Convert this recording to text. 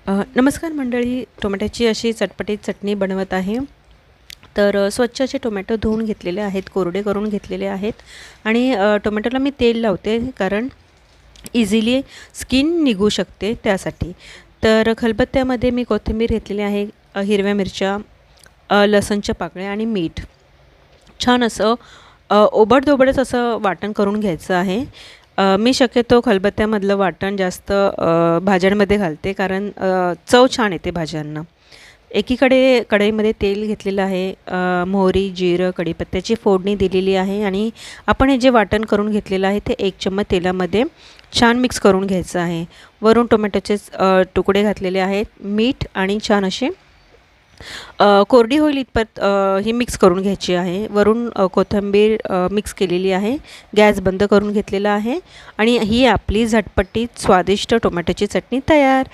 नमस्कार मंडळी, टोमॅटोची अशी चटपटीत चटणी बनवत आहे. तर स्वच्छ असे टोमॅटो धुवून घेतलेले आहेत, कोरडे करून घेतलेले आहेत आणि टोमॅटोला मी तेल लावते कारण इझिली स्किन निघू शकते त्यासाठी. तर खलबत्त्यामध्ये मी कोथिंबीर घेतलेली आहे, हिरव्या मिरच्या, लसूणच्या पाकळ्या आणि मीठ. छान असं ओबडधोबडच असं वाटण करून घ्यायचं आहे. मी शक्यतो खलबत्त्यामधलं वाटण जास्त भाज्यांमध्ये घालते कारण चव छान येते भाज्यांना. एकीकडे कढईमध्ये तेल घेतलेलं आहे, मोहरी, जिरं, कढीपत्त्याची फोडणी दिलेली आहे आणि आपण हे जे वाटण करून घेतलेलं आहे ते 1 चम्मच तेलामध्ये छान मिक्स करून घ्यायचं आहे. वरून टोमॅटोचे तुकडे घातलेले आहेत, मीठ आणि छान असे कोरडी होईल इतपत ही मिक्स करून घ्यायची आहे. वरून कोथिंबीर मिक्स केलेली आहे. गॅस बंद करून घेतलेला आहे आणि ही आपली झटपटीत स्वादिष्ट टोमॅटोची चटणी तयार.